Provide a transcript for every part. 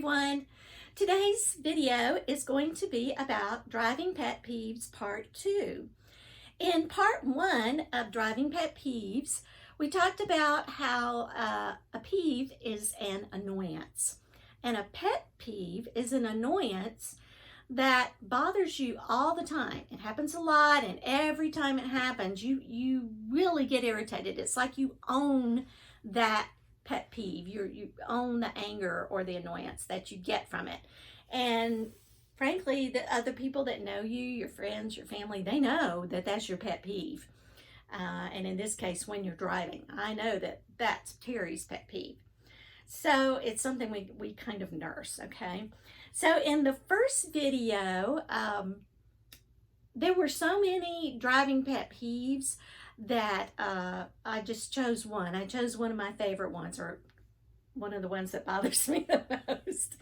everyone. Today's video is going to be about driving pet peeves part 2. In part 1 of driving pet peeves, we talked about how a peeve is an annoyance. And a pet peeve is an annoyance that bothers you all the time. It happens a lot, and every time it happens, you really get irritated. It's like you own that pet peeve. You own the anger or the annoyance that you get from it. And frankly, the other people that know you, your friends, your family, they know that that's your pet peeve. And in this case, when you're driving, I know that that's Terry's pet peeve. So it's something we kind of nurse, okay? So in the first video, there were so many driving pet peeves that I just chose one. I chose one of my favorite ones, or one of the ones that bothers me the most.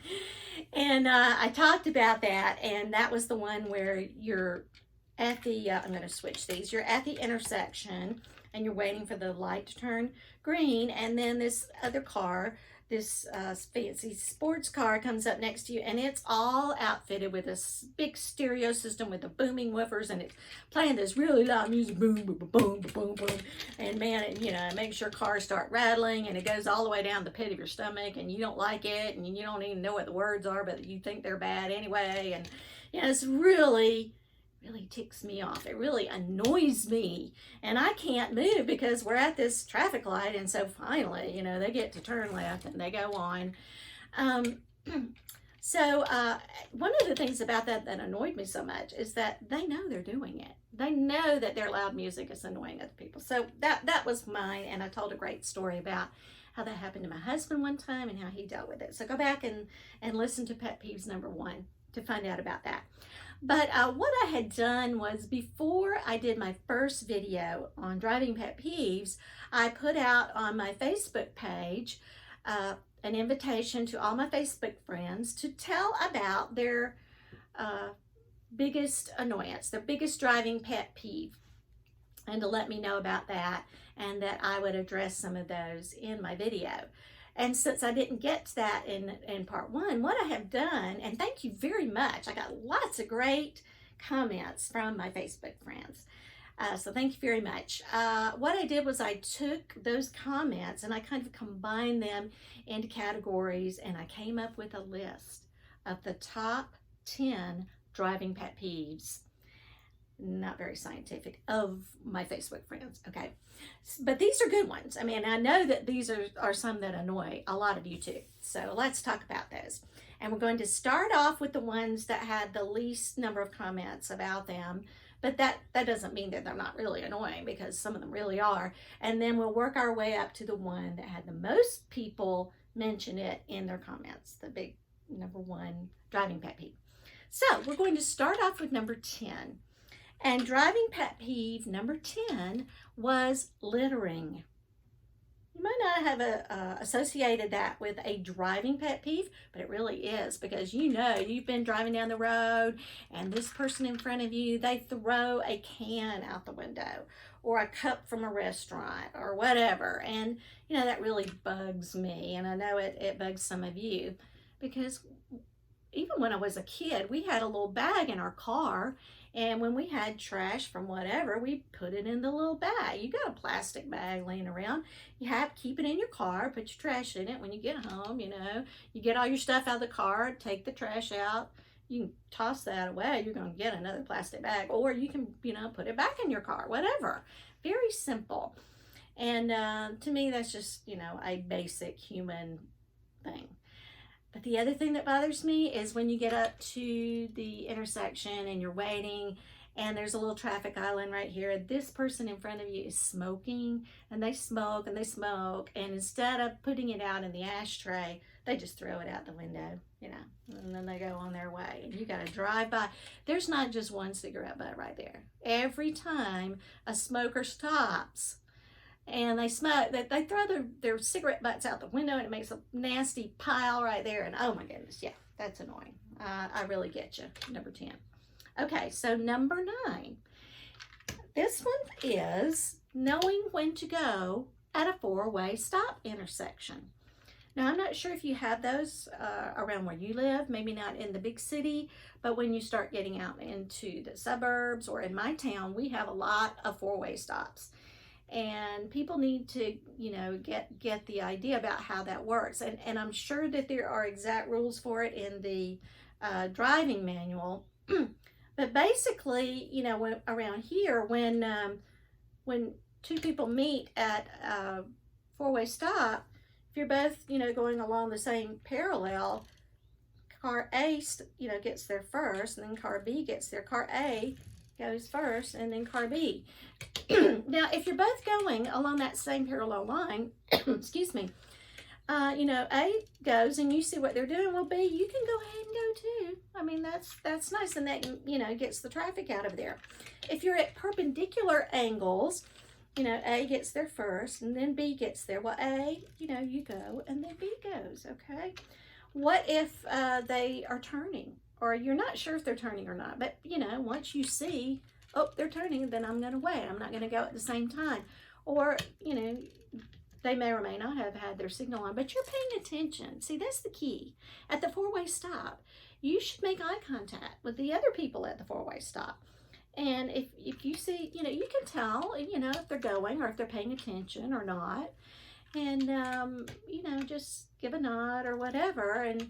And I talked about that, and that was the one where you're at the, I'm going to switch these, you're at the intersection and you're waiting for the light to turn green, and then this other car, this fancy sports car comes up next to you, and it's all outfitted with this big stereo system with the booming woofers, and it's playing this really loud music, boom, boom, boom, boom, boom, boom. And man, it makes your car start rattling, and it goes all the way down the pit of your stomach, and you don't like it, and you don't even know what the words are, but you think they're bad anyway. And it's really ticks me off. It really annoys me, and I can't move because we're at this traffic light, and so finally, they get to turn left and they go on. So one of the things about that annoyed me so much is that they know they're doing it. They know that their loud music is annoying other people. So that was mine, and I told a great story about how that happened to my husband one time and how he dealt with it. So go back and listen to Pet Peeves number 1 to find out about that. But what I had done was, before I did my first video on driving pet peeves, I put out on my Facebook page an invitation to all my Facebook friends to tell about their biggest annoyance, their biggest driving pet peeve, and to let me know about that, and that I would address some of those in my video. And since I didn't get to that in part 1, what I have done, and thank you very much, I got lots of great comments from my Facebook friends. So thank you very much. What I did was I took those comments and I kind of combined them into categories, and I came up with a list of the top 10 driving pet peeves. Not very scientific, of my Facebook friends, okay? But these are good ones. I mean, I know that these are some that annoy a lot of you too. So let's talk about those. And we're going to start off with the ones that had the least number of comments about them, but that doesn't mean that they're not really annoying, because some of them really are. And then we'll work our way up to the one that had the most people mention it in their comments, the big number 1 driving pet peeve. So we're going to start off with number 10. And driving pet peeve number 10 was littering. You might not have associated that with a driving pet peeve, but it really is, because you've been driving down the road and this person in front of you, they throw a can out the window or a cup from a restaurant or whatever. And that really bugs me, and I know it bugs some of you, because even when I was a kid, we had a little bag in our car, and when we had trash from whatever, we put it in the little bag. You got a plastic bag laying around, keep it in your car, put your trash in it. When you get home, you get all your stuff out of the car, take the trash out, you can toss that away. You're going to get another plastic bag, or you can, put it back in your car, whatever. Very simple. And to me, that's just, a basic human thing. But the other thing that bothers me is when you get up to the intersection and you're waiting, and there's a little traffic island right here. This person in front of you is smoking, and they smoke and they smoke, and instead of putting it out in the ashtray, they just throw it out the window, and then they go on their way. And you got to drive by. There's not just one cigarette butt right there. Every time a smoker stops and they smoke, they throw their cigarette butts out the window, and it makes a nasty pile right there. And oh my goodness, yeah, that's annoying. I really get you. Number 10. Okay, so number 9. This one is knowing when to go at a 4-way stop intersection. Now, I'm not sure if you have those around where you live, maybe not in the big city, but when you start getting out into the suburbs or in my town, we have a lot of four-way stops. And people need to, you know, get the idea about how that works. And I'm sure that there are exact rules for it in the driving manual. But basically, you know, around here, when two people meet at a four-way stop, if you're both, you know, going along the same parallel, car A, you know, gets there first, and then car B gets there. Car A goes first, and then car B. Now, if you're both going along that same parallel line, excuse me, you know, A goes and you see what they're doing. Well, B, you can go ahead and go too. I mean, that's nice, and that, you know, gets the traffic out of there. If you're at perpendicular angles, you know, A gets there first and then B gets there. Well, A, you know, you go and then B goes, okay? What if they are turning, or you're not sure if they're turning or not, but, you know, once you see, oh, they're turning, then I'm going to wait. I'm not going to go at the same time. Or, you know, they may or may not have had their signal on, but you're paying attention. See, that's the key. At the four-way stop, you should make eye contact with the other people at the four-way stop. And if you see, you know, you can tell, you know, if they're going or if they're paying attention or not. And, you know, just give a nod or whatever. And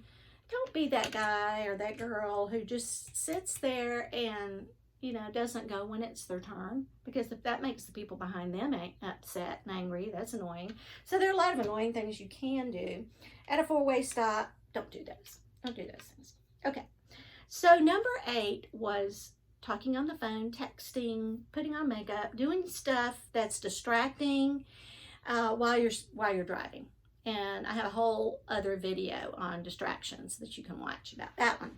don't be that guy or that girl who just sits there and, you know, doesn't go when it's their turn, because if that makes the people behind them upset and angry, that's annoying. So there are a lot of annoying things you can do at a four-way stop. Don't do those. Don't do those things. Okay. So number 8 was talking on the phone, texting, putting on makeup, doing stuff that's distracting while you're driving. And I have a whole other video on distractions that you can watch about that one.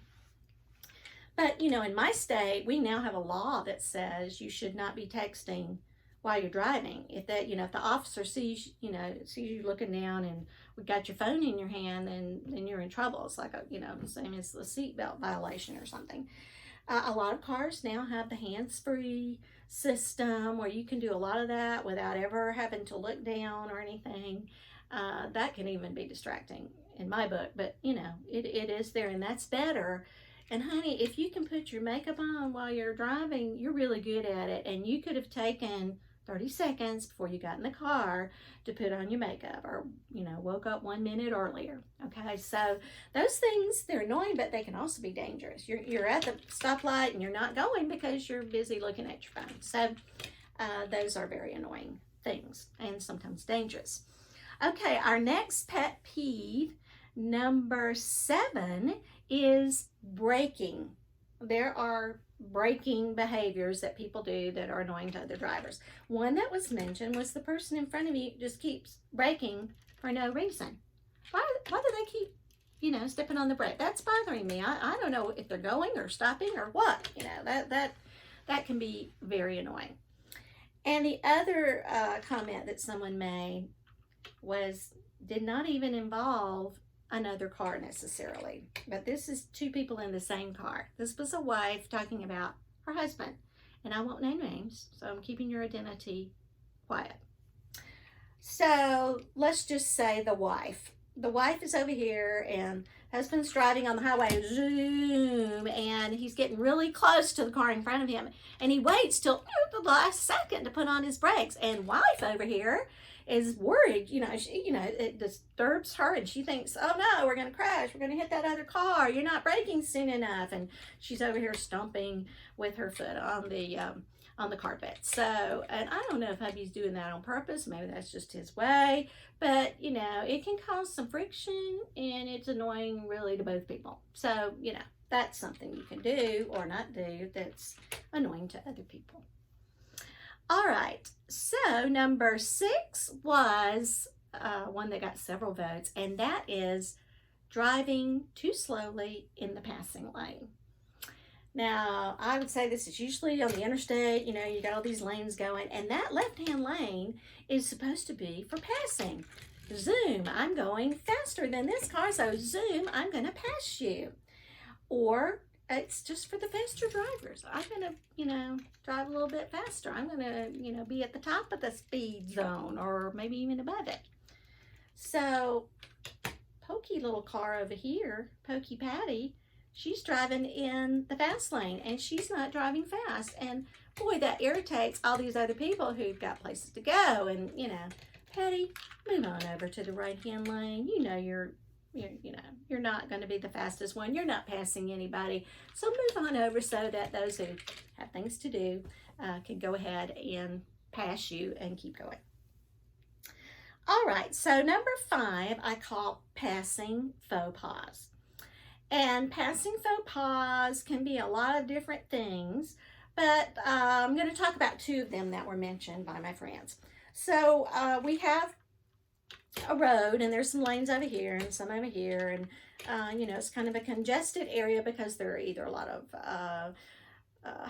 But, you know, in my state, we now have a law that says you should not be texting while you're driving. If that, you know, if the officer sees you looking down and we got your phone in your hand, then you're in trouble. It's like you know, the same as the seatbelt violation or something. A lot of cars now have the hands-free system where you can do a lot of that without ever having to look down or anything. That can even be distracting in my book, but you know, it is there, and that's better. And honey, if you can put your makeup on while you're driving, you're really good at it. And you could have taken 30 seconds before you got in the car to put on your makeup, or, you know, woke up 1 minute earlier. Okay, so those things, they're annoying, but they can also be dangerous. You're at the stoplight and you're not going because you're busy looking at your phone. So those are very annoying things and sometimes dangerous. Okay, our next pet peeve, number 7, is braking. There are braking behaviors that people do that are annoying to other drivers. One that was mentioned was the person in front of you just keeps braking for no reason. Why do they keep, you know, stepping on the brake? That's bothering me. I don't know if they're going or stopping or what. You know, that can be very annoying. And the other comment that someone made did not even involve another car necessarily, but this is 2 people in the same car. This was a wife talking about her husband, and I won't name names, so I'm keeping your identity quiet. So let's just say the wife is over here and husband's driving on the highway, zoom, and he's getting really close to the car in front of him, and he waits till the last second to put on his brakes, and wife over here is worried, you know, it disturbs her, and she thinks, oh no, we're going to crash, we're going to hit that other car, you're not braking soon enough, and she's over here stomping with her foot on the carpet. So, and I don't know if hubby's doing that on purpose, maybe that's just his way, but you know, it can cause some friction, and it's annoying really to both people. So, you know, that's something you can do or not do that's annoying to other people. All right, so number 6 was one that got several votes, and that is driving too slowly in the passing lane. Now, I would say this is usually on the interstate, you know, you got all these lanes going, and that left-hand lane is supposed to be for passing. Zoom, I'm going faster than this car, so zoom, I'm going to pass you. Or it's just for the faster drivers. I'm going to, you know, drive a little bit faster. I'm going to, you know, be at the top of the speed zone or maybe even above it. So pokey little car over here, Pokey Patty, she's driving in the fast lane and she's not driving fast. And boy, that irritates all these other people who've got places to go. And, you know, Patty, move on over to the right-hand lane. You know you're not going to be the fastest one. You're not passing anybody. So move on over so that those who have things to do can go ahead and pass you and keep going. All right, so number 5, I call passing faux pas. And passing faux pas can be a lot of different things, but I'm going to talk about 2 of them that were mentioned by my friends. So we have a road, and there's some lanes over here and some over here, and you know, it's kind of a congested area because there are either a lot of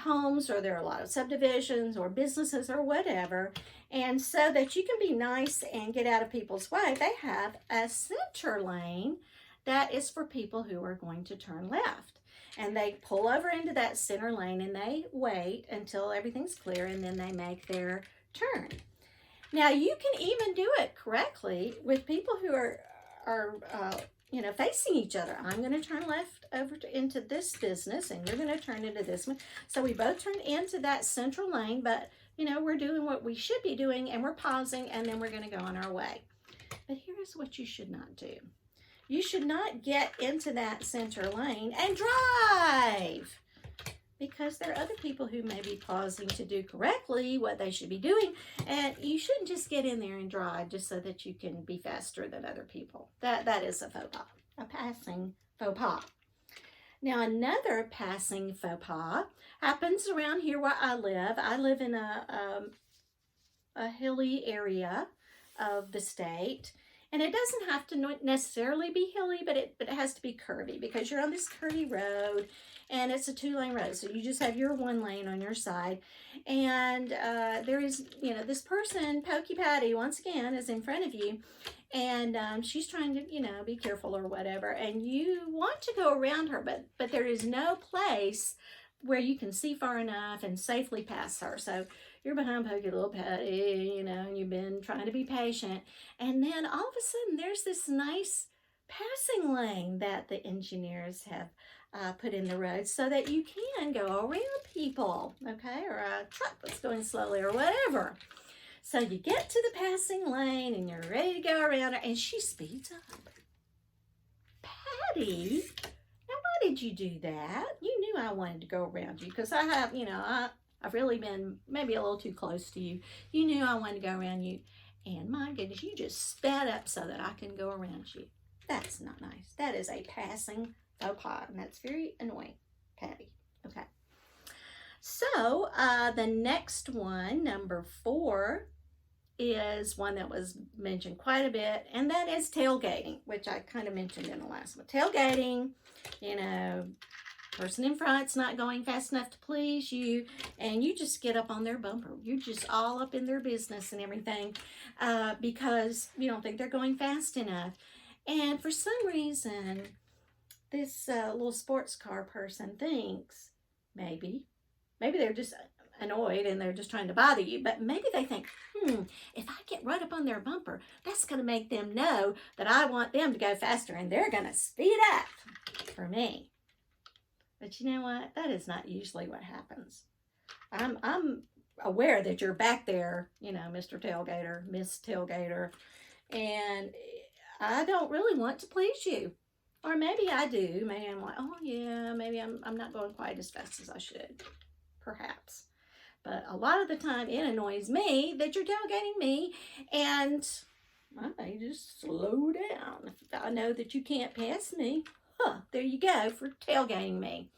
homes, or there are a lot of subdivisions or businesses or whatever. And so that you can be nice and get out of people's way, they have a center lane that is for people who are going to turn left. And they pull over into that center lane and they wait until everything's clear, and then they make their turn. Now, you can even do it correctly with people who are you know, facing each other. I'm going to turn left over into this business, and you're going to turn into this one. So we both turn into that central lane, but, you know, we're doing what we should be doing, and we're pausing, and then we're going to go on our way. But here's what you should not do. You should not get into that center lane and drive, because there are other people who may be pausing to do correctly what they should be doing, and you shouldn't just get in there and drive just so that you can be faster than other people. That is a faux pas, a passing faux pas. Now, another passing faux pas happens around here where I live. I live in a hilly area of the state. And it doesn't have to necessarily be hilly, but it has to be curvy, because you're on this curvy road, and it's a 2-lane road. So you just have your 1 lane on your side. And there is, you know, this person, Pokey Patty, once again, is in front of you. And she's trying to, you know, be careful or whatever. And you want to go around her, but there is no place where you can see far enough and safely pass her. So you're behind Pokey Little Patty, you know, and you've been trying to be patient. And then all of a sudden, there's this nice passing lane that the engineers have put in the road so that you can go around people, okay, or a truck that's going slowly or whatever. So you get to the passing lane, and you're ready to go around her, and she speeds up. Patty, now why did you do that? You knew I wanted to go around you, because I have, you know, I've really been maybe a little too close to you. You knew I wanted to go around you. And my goodness, you just sped up so that I can go around you. That's not nice. That is a passing faux pas, and that's very annoying, Patty. Okay. So the next one, number 4, is one that was mentioned quite a bit, and that is tailgating, which I kind of mentioned in the last one. Tailgating, you know, person in front's not going fast enough to please you, and you just get up on their bumper. You're just all up in their business and everything because you don't think they're going fast enough. And for some reason, this little sports car person thinks maybe they're just annoyed and they're just trying to bother you, but maybe they think, if I get right up on their bumper, that's going to make them know that I want them to go faster, and they're going to speed up for me. But you know what? That is not usually what happens. I'm aware that you're back there, you know, Mr. Tailgater, Miss Tailgater, and I don't really want to please you. Or maybe I do. Maybe I'm like, oh yeah, maybe I'm not going quite as fast as I should. Perhaps. But a lot of the time it annoys me that you're tailgating me, and I may just slow down. If I know that you can't pass me, there you go for tailgating me.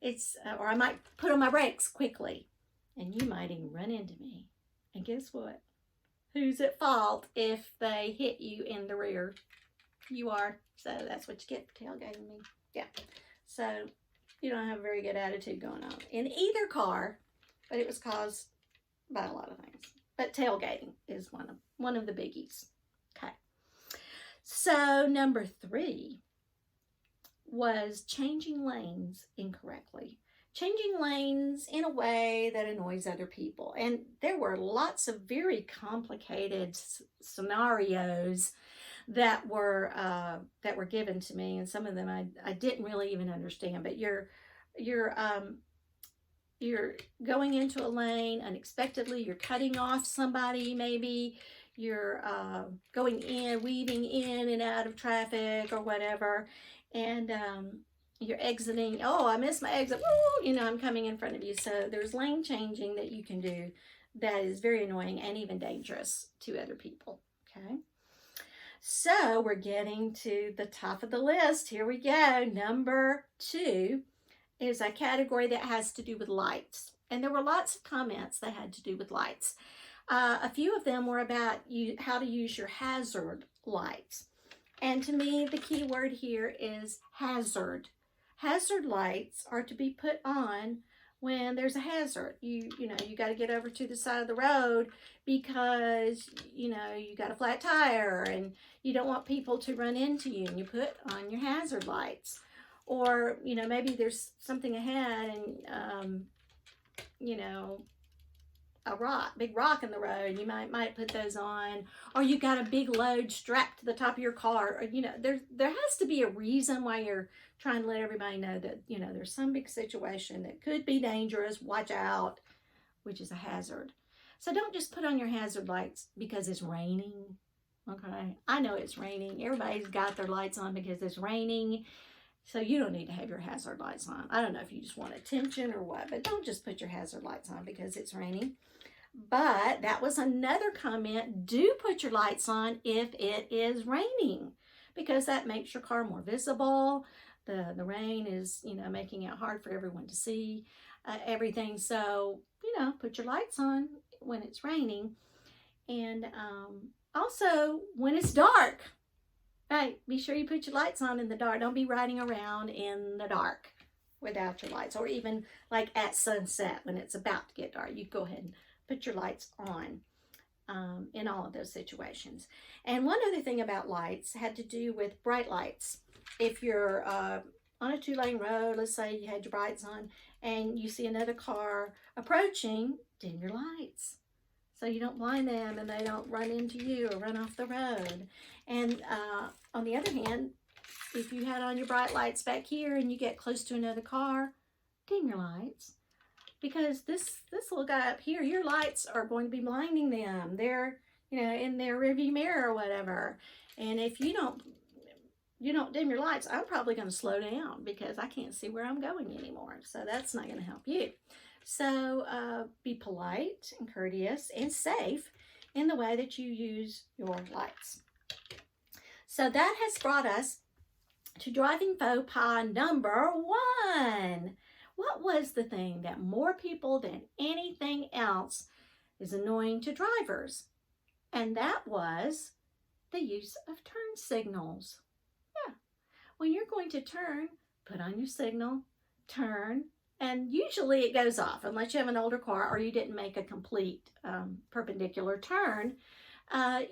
It's or I might put on my brakes quickly, and you might even run into me. And guess what? Who's at fault if they hit you in the rear? You are. So that's what you get for tailgating me. Yeah. So you don't have a very good attitude going on in either car, but it was caused by a lot of things. But tailgating is one of the biggies. Okay. So number 3 was changing lanes incorrectly. Changing lanes in a way that annoys other people. And there were lots of very complicated scenarios that were given to me, and some of them I didn't really even understand. But you're going into a lane unexpectedly, you're cutting off somebody, maybe you're going in, weaving in and out of traffic or whatever, and you're exiting. Oh, I missed my exit. Woo, I'm coming in front of you. So there's lane changing that you can do that is very annoying and even dangerous to other people. Okay. So we're getting to the top of the list. Here we go. Number 2 is a category that has to do with lights. And there were lots of comments that had to do with lights. A few of them were about how to use your hazard lights. And to me, the key word here is hazard. Hazard lights are to be put on when there's a hazard. You got to get over to the side of the road because, you got a flat tire and you don't want people to run into you, and you put on your hazard lights. Or, maybe there's something ahead and, a big rock in the road. You might put those on. Or you got a big load strapped to the top of your car. Or, there has to be a reason why you're trying to let everybody know that, there's some big situation that could be dangerous. Watch out, which is a hazard. So don't just put on your hazard lights because it's raining. Okay, I know it's raining. Everybody's got their lights on because it's raining. So you don't need to have your hazard lights on. I don't know if you just want attention or what, but don't just put your hazard lights on because it's raining. But that was another comment. Do put your lights on if it is raining, because that makes your car more visible. The rain is, making it hard for everyone to see everything. So, put your lights on when it's raining. And also when it's dark. Right, be sure you put your lights on in the dark. Don't be riding around in the dark without your lights, or even like at sunset when it's about to get dark. You go ahead and put your lights on in all of those situations. And one other thing about lights had to do with bright lights. If you're on a 2-lane road, let's say you had your brights on and you see another car approaching, dim your lights so you don't blind them and they don't run into you or run off the road. And on the other hand, if you had on your bright lights back here and you get close to another car, dim your lights, because this little guy up here, your lights are going to be blinding them. They're in their rearview mirror or whatever. And if you don't dim your lights, I'm probably going to slow down because I can't see where I'm going anymore. So that's not going to help you. So be polite and courteous and safe in the way that you use your lights. So that has brought us to driving faux pas number 1. What was the thing that more people than anything else is annoying to drivers? And that was the use of turn signals. Yeah. When you're going to turn, put on your signal, turn, and usually it goes off unless you have an older car or you didn't make a complete perpendicular turn.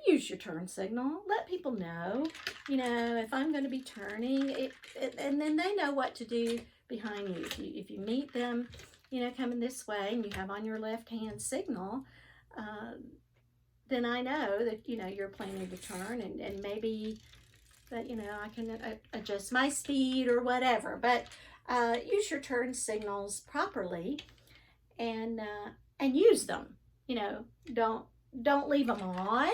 Use your turn signal. Let people know, if I'm going to be turning, and then they know what to do behind you. If you meet them, coming this way and you have on your left hand signal, then I know that, you're planning to turn, and maybe that, I can adjust my speed or whatever. But use your turn signals properly and use them. Don't leave them on.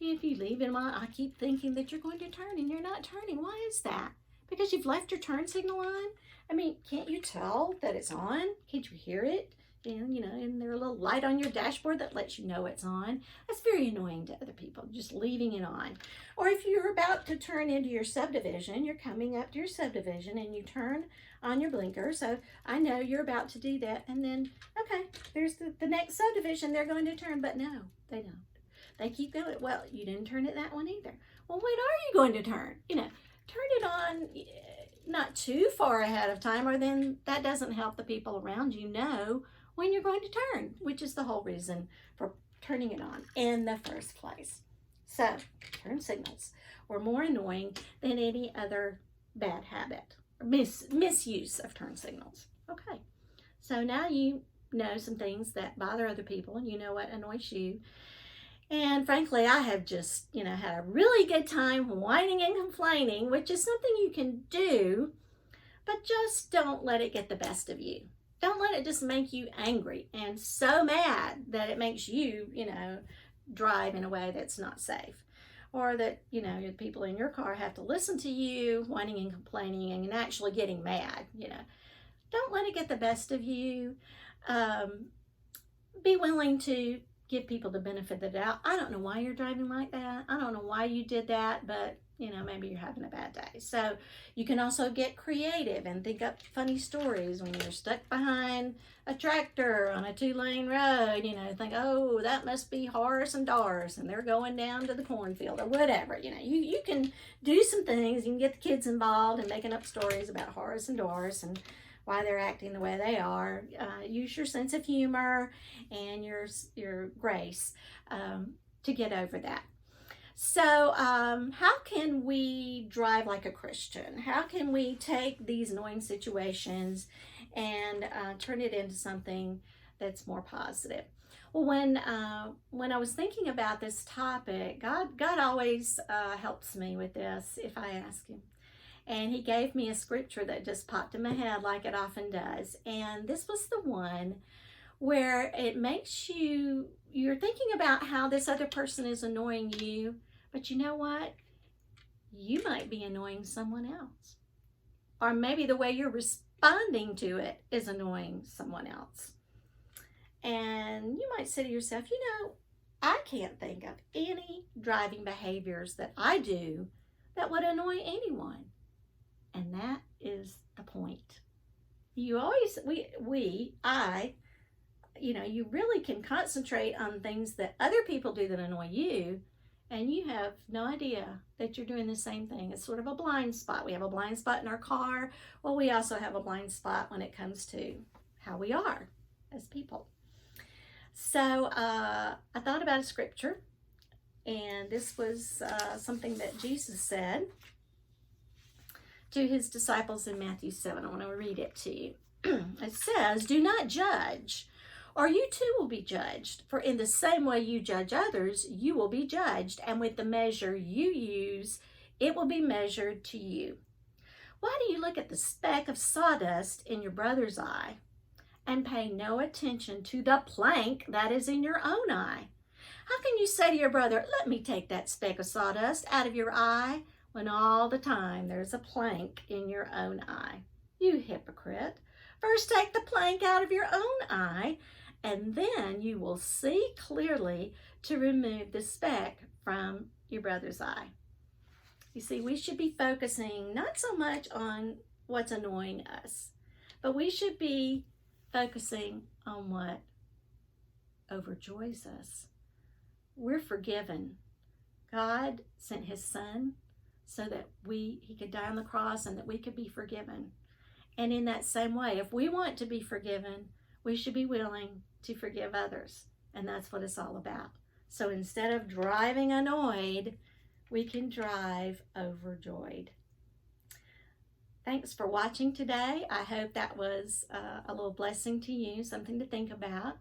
If you leave them on, I keep thinking that you're going to turn and you're not turning. Why is that? Because you've left your turn signal on? I mean, can't you tell that it's on? Can't you hear it? And, and there's a little light on your dashboard that lets you know it's on. That's very annoying to other people, just leaving it on. Or if you're about to turn into your subdivision, you're coming up to your subdivision and you turn on your blinker. So I know you're about to do that. And then, okay, there's the next subdivision they're going to turn. But no, they don't. They keep going. Well, you didn't turn it that one either. Well, when are you going to turn? Turn it on not too far ahead of time, or then that doesn't help the people around you know when you're going to turn, which is the whole reason for turning it on in the first place. So turn signals were more annoying than any other bad habit, or misuse of turn signals. Okay, so now you know some things that bother other people and you know what annoys you. And frankly, I have just, had a really good time whining and complaining, which is something you can do, but just don't let it get the best of you. Don't let it just make you angry and so mad that it makes you, drive in a way that's not safe. Or that, the people in your car have to listen to you whining and complaining and actually getting mad, Don't let it get the best of you. Um, be willing to give people the benefit of the doubt. I don't know why you're driving like that. I don't know why you did that, but maybe you're having a bad day. So you can also get creative and think up funny stories when you're stuck behind a tractor on a 2-lane road. Think, oh, that must be Horace and Doris, and they're going down to the cornfield or whatever. You can do some things. You can get the kids involved in making up stories about Horace and Doris and why they're acting the way they are. Use your sense of humor and your grace to get over that. So how can we drive like a Christian? How can we take these annoying situations and turn it into something that's more positive? Well, when I was thinking about this topic, God always helps me with this if I ask him. And he gave me a scripture that just popped in my head like it often does. And this was the one where it makes you're thinking about how this other person is annoying you, but you know what? You might be annoying someone else. Or maybe the way you're responding to it is annoying someone else. And you might say to yourself, I can't think of any driving behaviors that I do that would annoy anyone. And that is the point. You always, you really can concentrate on things that other people do that annoy you, and you have no idea that you're doing the same thing. It's sort of a blind spot. We have a blind spot in our car. Well, we also have a blind spot when it comes to how we are as people. So I thought about a scripture, and this was something that Jesus said to his disciples in Matthew 7. I want to read it to you. It says, "Do not judge, or you too will be judged. For in the same way you judge others, you will be judged. And with the measure you use, it will be measured to you. Why do you look at the speck of sawdust in your brother's eye and pay no attention to the plank that is in your own eye? How can you say to your brother, 'Let me take that speck of sawdust out of your eye,' when all the time there's a plank in your own eye? You hypocrite. First take the plank out of your own eye, and then you will see clearly to remove the speck from your brother's eye." You see, we should be focusing not so much on what's annoying us, but we should be focusing on what overjoys us. We're forgiven. God sent his son so that he could die on the cross and that we could be forgiven. And in that same way, if we want to be forgiven, we should be willing to forgive others. And that's what it's all about. So instead of driving annoyed, we can drive overjoyed. Thanks for watching today. I hope that was a little blessing to you, something to think about.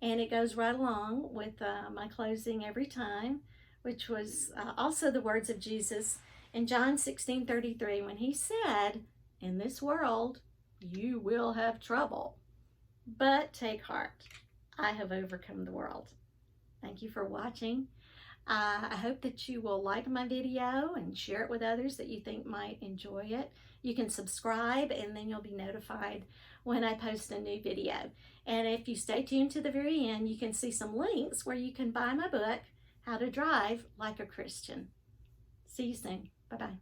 And it goes right along with my closing every time, which was also the words of Jesus in John 16:33, when he said, "In this world, you will have trouble, but take heart. I have overcome the world." Thank you for watching. I hope that you will like my video and share it with others that you think might enjoy it. You can subscribe, and then you'll be notified when I post a new video. And if you stay tuned to the very end, you can see some links where you can buy my book, How to Drive Like a Christian. See you soon. Bye-bye.